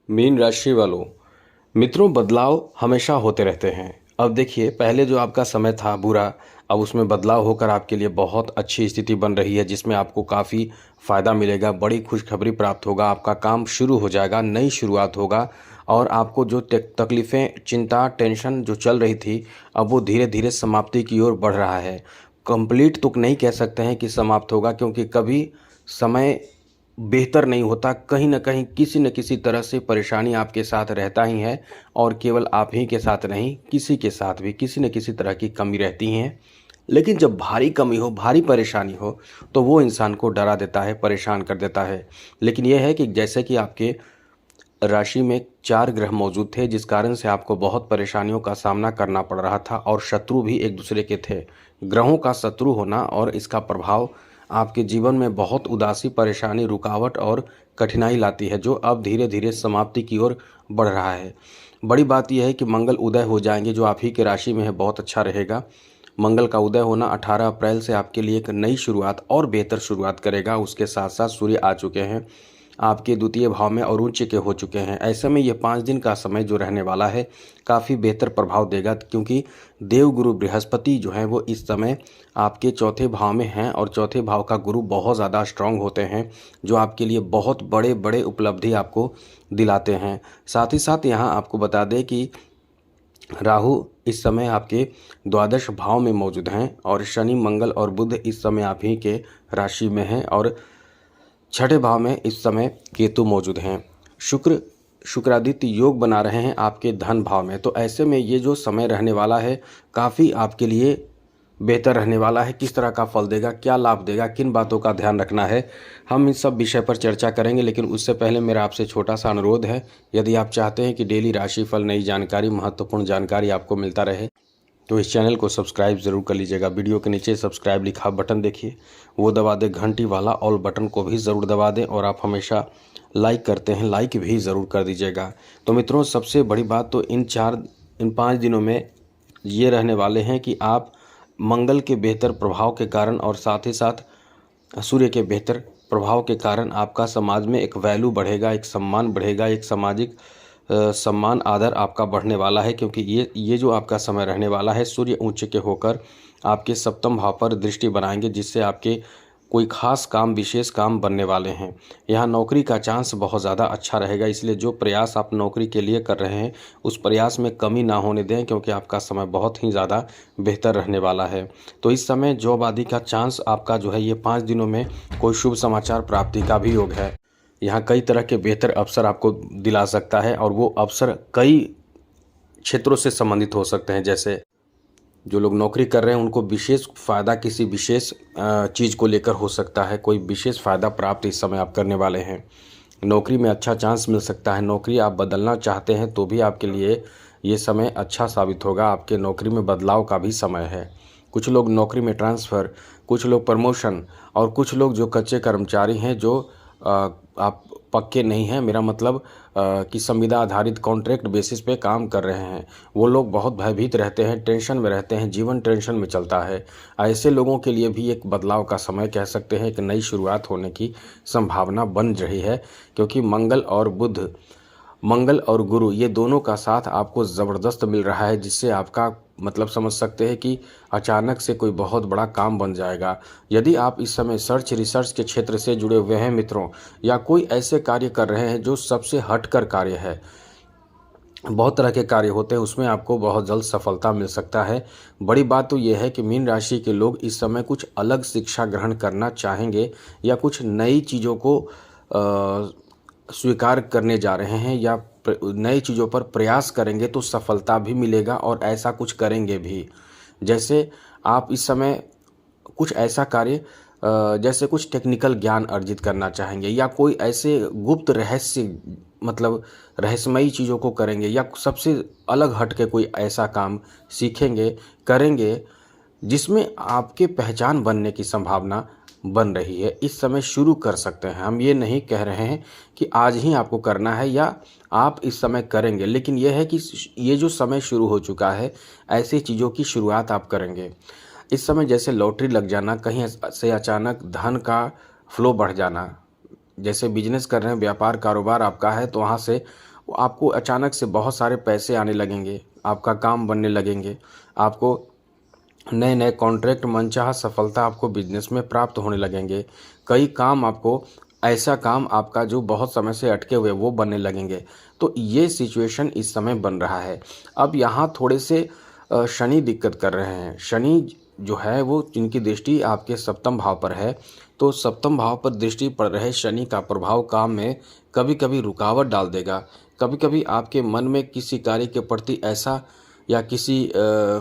Mean राशि वालों, मित्रों, बदलाव हमेशा होते रहते हैं। अब देखिए, पहले जो आपका समय था बुरा, अब उसमें बदलाव होकर आपके लिए बहुत अच्छी स्थिति बन रही है, जिसमें आपको काफ़ी फ़ायदा मिलेगा, बड़ी खुशखबरी प्राप्त होगा, आपका काम शुरू हो जाएगा, नई शुरुआत होगा और आपको जो तकलीफ़ें, चिंता, टेंशन जो चल रही थी, अब वो धीरे धीरे समाप्ति की ओर बढ़ रहा है। कंप्लीट तो नहीं कह सकते हैं कि समाप्त होगा, क्योंकि कभी समय बेहतर नहीं होता, कहीं न कहीं किसी न किसी तरह से परेशानी आपके साथ रहता ही है और केवल आप ही के साथ नहीं, किसी के साथ भी किसी न किसी तरह की कमी रहती है। लेकिन जब भारी कमी हो, भारी परेशानी हो, तो वो इंसान को डरा देता है, परेशान कर देता है। लेकिन ये है कि जैसे कि आपके राशि में 4 ग्रह मौजूद थे, जिस कारण से आपको बहुत परेशानियों का सामना करना पड़ रहा था और शत्रु भी एक-दूसरे के थे। ग्रहों का शत्रु होना और इसका प्रभाव आपके जीवन में बहुत उदासी, परेशानी, रुकावट और कठिनाई लाती है, जो अब धीरे-धीरे समाप्ति की ओर बढ़ रहा है। बड़ी बात यह है कि मंगल उदय हो जाएँगे, जो आप ही की राशि में है, बहुत अच्छा रहेगा। मंगल का उदय होना 18 अप्रैल से आपके लिए एक नई शुरुआत और बेहतर शुरुआत करेगा। उसके साथ-साथ सूर्य आ चुके हैं, आपके द्वितीय भाव में और उच्च के हो चुके हैं। ऐसे में ये 5 दिन का समय जो रहने वाला है, काफ़ी बेहतर प्रभाव देगा, क्योंकि देवगुरु बृहस्पति जो हैं वो इस समय आपके चौथे भाव में हैं और चौथे भाव का गुरु बहुत ज़्यादा स्ट्रांग होते हैं, जो आपके लिए बहुत बड़े-बड़े उपलब्धि आपको दिलाते हैं। साथ ही साथ यहाँ आपको बता दें कि राहु इस समय आपके द्वादश भाव में मौजूद हैं और शनि, मंगल और बुध इस समय आप ही के राशि में हैं और छठे भाव में इस समय केतु मौजूद हैं। शुक्रादित्य योग बना रहे हैं आपके धन भाव में। तो ऐसे में ये जो समय रहने वाला है, काफ़ी आपके लिए बेहतर रहने वाला है। किस तरह का फल देगा, क्या लाभ देगा, किन बातों का ध्यान रखना है, हम इन सब विषय पर चर्चा करेंगे। लेकिन उससे पहले मेरा आपसे छोटा सा अनुरोध है, यदि आप चाहते हैं कि डेली राशिफल, नई जानकारी, महत्वपूर्ण जानकारी आपको मिलता रहे, तो इस चैनल को सब्सक्राइब ज़रूर कर लीजिएगा। वीडियो के नीचे सब्सक्राइब लिखा बटन देखिए, वो दबा दें। घंटी वाला ऑल बटन को भी ज़रूर दबा दें और आप हमेशा लाइक करते हैं, लाइक भी ज़रूर कर दीजिएगा। तो मित्रों, सबसे बड़ी बात तो इन 5 दिनों में ये रहने वाले हैं कि आप मंगल के बेहतर प्रभाव के कारण और साथ ही साथ सूर्य के बेहतर प्रभाव के कारण आपका समाज में एक वैल्यू बढ़ेगा, एक सम्मान बढ़ेगा, एक सामाजिक सम्मान, आदर आपका बढ़ने वाला है। क्योंकि ये जो आपका समय रहने वाला है, सूर्य उच्च के होकर आपके सप्तम भाव पर दृष्टि बनाएंगे, जिससे आपके कोई खास काम, विशेष काम बनने वाले हैं। यहाँ नौकरी का चांस बहुत ज़्यादा अच्छा रहेगा, इसलिए जो प्रयास आप नौकरी के लिए कर रहे हैं, उस प्रयास में कमी ना होने दें, क्योंकि आपका समय बहुत ही ज़्यादा बेहतर रहने वाला है। तो इस समय जॉब आदि का चांस आपका जो है, ये 5 दिनों में कोई शुभ समाचार प्राप्ति का भी योग है। यहाँ कई तरह के बेहतर अवसर आपको दिला सकता है और वो अवसर कई क्षेत्रों से संबंधित हो सकते हैं। जैसे जो लोग नौकरी कर रहे हैं, उनको विशेष फ़ायदा किसी विशेष चीज़ को लेकर हो सकता है। कोई विशेष फ़ायदा प्राप्त इस समय आप करने वाले हैं। नौकरी में अच्छा चांस मिल सकता है। नौकरी आप बदलना चाहते हैं तो भी आपके लिए ये समय अच्छा साबित होगा। आपके नौकरी में बदलाव का भी समय है। कुछ लोग नौकरी में ट्रांसफ़र, कुछ लोग प्रमोशन और कुछ लोग जो कच्चे कर्मचारी हैं, जो आप पक्के नहीं हैं, मेरा मतलब कि संविदा आधारित कॉन्ट्रैक्ट बेसिस पे काम कर रहे हैं, वो लोग बहुत भयभीत रहते हैं, टेंशन में रहते हैं, जीवन टेंशन में चलता है। ऐसे लोगों के लिए भी एक बदलाव का समय कह सकते हैं, एक नई शुरुआत होने की संभावना बन रही है। क्योंकि मंगल और गुरु ये दोनों का साथ आपको ज़बरदस्त मिल रहा है, जिससे आपका मतलब समझ सकते हैं कि अचानक से कोई बहुत बड़ा काम बन जाएगा। यदि आप इस समय सर्च रिसर्च के क्षेत्र से जुड़े हुए हैं मित्रों, या कोई ऐसे कार्य कर रहे हैं जो सबसे हटकर कार्य है, बहुत तरह के कार्य होते हैं, उसमें आपको बहुत जल्द सफलता मिल सकता है। बड़ी बात तो यह है कि मीन राशि के लोग इस समय कुछ अलग शिक्षा ग्रहण करना चाहेंगे या कुछ नई चीज़ों को स्वीकार करने जा रहे हैं या नई चीज़ों पर प्रयास करेंगे, तो सफलता भी मिलेगा और ऐसा कुछ करेंगे भी। जैसे आप इस समय कुछ ऐसा कार्य, जैसे कुछ टेक्निकल ज्ञान अर्जित करना चाहेंगे या कोई ऐसे गुप्त रहस्य, मतलब रहस्यमयी चीज़ों को करेंगे या सबसे अलग हट के कोई ऐसा काम सीखेंगे, करेंगे, जिसमें आपके पहचान बनने की संभावना बन रही है। इस समय शुरू कर सकते हैं। हम ये नहीं कह रहे हैं कि आज ही आपको करना है या आप इस समय करेंगे, लेकिन यह है कि ये जो समय शुरू हो चुका है, ऐसी चीज़ों की शुरुआत आप करेंगे। इस समय जैसे लॉटरी लग जाना, कहीं से अचानक धन का फ्लो बढ़ जाना, जैसे बिजनेस कर रहे हैं, व्यापार कारोबार आपका है, तो वहाँ से आपको अचानक से बहुत सारे पैसे आने लगेंगे, आपका काम बनने लगेंगे, आपको नए नए कॉन्ट्रैक्ट, मनचाहा सफलता आपको बिजनेस में प्राप्त होने लगेंगे। कई काम आपको, ऐसा काम आपका जो बहुत समय से अटके हुए वो बनने लगेंगे। तो ये सिचुएशन इस समय बन रहा है। अब यहाँ थोड़े से शनि दिक्कत कर रहे हैं। शनि जो है वो, जिनकी दृष्टि आपके सप्तम भाव पर है, तो सप्तम भाव पर दृष्टि पड़ रहे शनि का प्रभाव काम में कभी कभी रुकावट डाल देगा। कभी कभी आपके मन में किसी कार्य के प्रति ऐसा, या किसी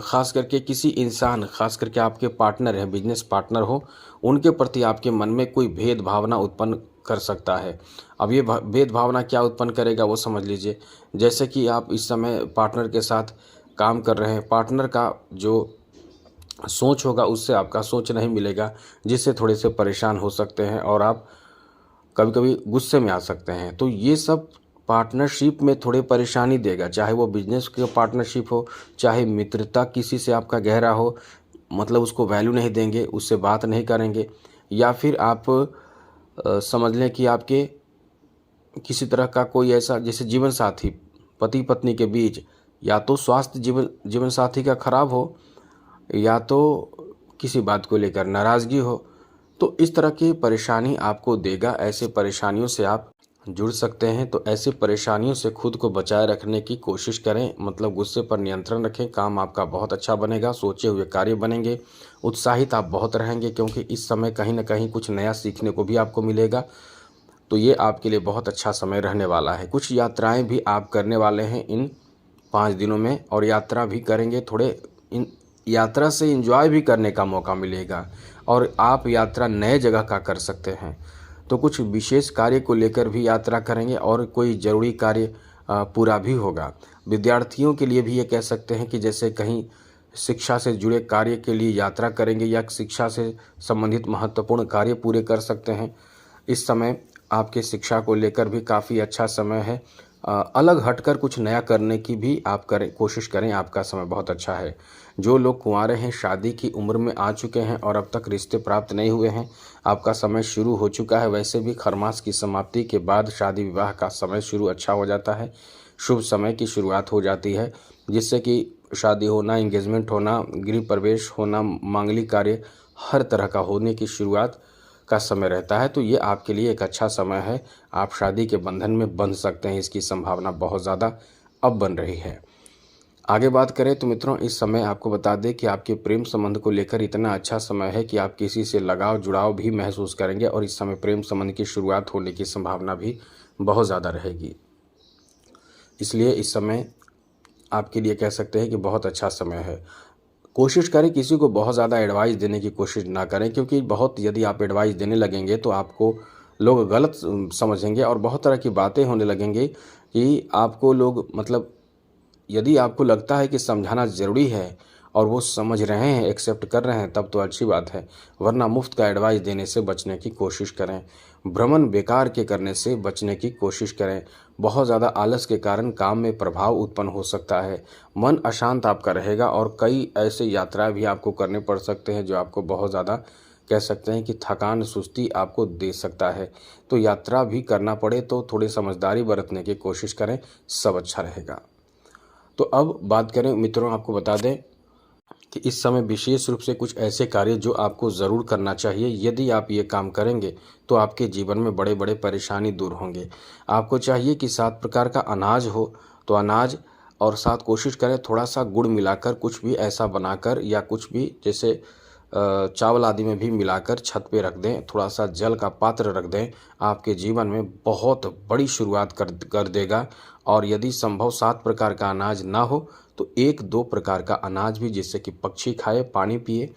खास करके किसी इंसान, खास करके आपके पार्टनर हैं, बिजनेस पार्टनर हो, उनके प्रति आपके मन में कोई भेद भावना उत्पन्न कर सकता है। अब ये भेद भावना क्या उत्पन्न करेगा वो समझ लीजिए। जैसे कि आप इस समय पार्टनर के साथ काम कर रहे हैं, पार्टनर का जो सोच होगा उससे आपका सोच नहीं मिलेगा, जिससे थोड़े से परेशान हो सकते हैं और आप कभी कभी गुस्से में आ सकते हैं। तो ये सब पार्टनरशिप में थोड़े परेशानी देगा, चाहे वो बिजनेस की पार्टनरशिप हो, चाहे मित्रता किसी से आपका गहरा हो, मतलब उसको वैल्यू नहीं देंगे, उससे बात नहीं करेंगे, या फिर आप समझ लें कि आपके किसी तरह का कोई ऐसा, जैसे जीवन साथी, पति पत्नी के बीच या तो स्वास्थ्य जीवन साथी का खराब हो, या तो किसी बात को लेकर नाराज़गी हो, तो इस तरह की परेशानी आपको देगा। ऐसे परेशानियों से आप जुड़ सकते हैं। तो ऐसी परेशानियों से खुद को बचाए रखने की कोशिश करें, मतलब गुस्से पर नियंत्रण रखें। काम आपका बहुत अच्छा बनेगा, सोचे हुए कार्य बनेंगे, उत्साहित आप बहुत रहेंगे, क्योंकि इस समय कहीं ना कहीं कुछ नया सीखने को भी आपको मिलेगा। तो ये आपके लिए बहुत अच्छा समय रहने वाला है। कुछ यात्राएं भी आप करने वाले हैं इन 5 दिनों में, और यात्रा भी करेंगे। थोड़े इन यात्रा से एंजॉय भी करने का मौका मिलेगा, और आप यात्रा नए जगह का कर सकते हैं। तो कुछ विशेष कार्य को लेकर भी यात्रा करेंगे, और कोई ज़रूरी कार्य पूरा भी होगा। विद्यार्थियों के लिए भी ये कह सकते हैं कि जैसे कहीं शिक्षा से जुड़े कार्य के लिए यात्रा करेंगे, या शिक्षा से संबंधित महत्वपूर्ण कार्य पूरे कर सकते हैं। इस समय आपके शिक्षा को लेकर भी काफ़ी अच्छा समय है। अलग हटकर कुछ नया करने की भी आप कोशिश करें, आपका समय बहुत अच्छा है। जो लोग कुंवारे हैं, शादी की उम्र में आ चुके हैं और अब तक रिश्ते प्राप्त नहीं हुए हैं, आपका समय शुरू हो चुका है। वैसे भी खरमास की समाप्ति के बाद शादी विवाह का समय शुरू अच्छा हो जाता है, शुभ समय की शुरुआत हो जाती है, जिससे कि शादी होना, एंगेजमेंट होना, गृह प्रवेश होना, मांगलिक कार्य, हर तरह का होने की शुरुआत का समय रहता है। तो ये आपके लिए एक अच्छा समय है। आप शादी के बंधन में बंध सकते हैं, इसकी संभावना बहुत ज़्यादा अब बन रही है। आगे बात करें तो मित्रों, इस समय आपको बता दें कि आपके प्रेम संबंध को लेकर इतना अच्छा समय है कि आप किसी से लगाव जुड़ाव भी महसूस करेंगे, और इस समय प्रेम संबंध की शुरुआत होने की संभावना भी बहुत ज़्यादा रहेगी। इसलिए इस समय आपके लिए कह सकते हैं कि बहुत अच्छा समय है। कोशिश करें किसी को बहुत ज़्यादा एडवाइस देने की कोशिश ना करें, क्योंकि बहुत यदि आप एडवाइस देने लगेंगे तो आपको लोग गलत समझेंगे, और बहुत तरह की बातें होने लगेंगी कि आपको लोग, मतलब यदि आपको लगता है कि समझाना ज़रूरी है और वो समझ रहे हैं, एक्सेप्ट कर रहे हैं, तब तो अच्छी बात है, वरना मुफ्त का एडवाइस देने से बचने की कोशिश करें। भ्रमण बेकार के करने से बचने की कोशिश करें। बहुत ज़्यादा आलस के कारण काम में प्रभाव उत्पन्न हो सकता है। मन अशांत आपका रहेगा, और कई ऐसे यात्राएं भी आपको करने पड़ सकते हैं जो आपको बहुत ज़्यादा कह सकते हैं कि थकान, सुस्ती आपको दे सकता है। तो यात्रा भी करना पड़े तो थोड़ी समझदारी बरतने की कोशिश करें, सब अच्छा रहेगा। तो अब बात करें मित्रों, आपको बता दें कि इस समय विशेष रूप से कुछ ऐसे कार्य जो आपको ज़रूर करना चाहिए। यदि आप ये काम करेंगे तो आपके जीवन में बड़े बड़े परेशानी दूर होंगे। आपको चाहिए कि 7 प्रकार का अनाज हो, तो अनाज, और साथ कोशिश करें थोड़ा सा गुड़ मिलाकर कुछ भी ऐसा बनाकर, या कुछ भी जैसे चावल आदि में भी मिलाकर छत पे रख दें, थोड़ा सा जल का पात्र रख दें, आपके जीवन में बहुत बड़ी शुरुआत कर देगा। और यदि संभव 7 प्रकार का अनाज ना हो तो 1-2 प्रकार का अनाज भी, जिससे कि पक्षी खाए, पानी पिए।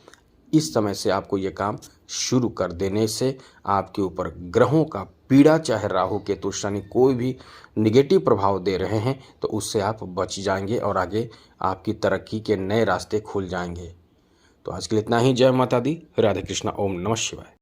इस समय से आपको ये काम शुरू कर देने से आपके ऊपर ग्रहों का पीड़ा, चाहे राहु केतु शनि कोई भी निगेटिव प्रभाव दे रहे हैं, तो उससे आप बच जाएंगे, और आगे आपकी तरक्की के नए रास्ते खुल जाएंगे। तो आज के लिए इतना ही। जय माता दी, राधे कृष्णा, ओम नमः शिवाय।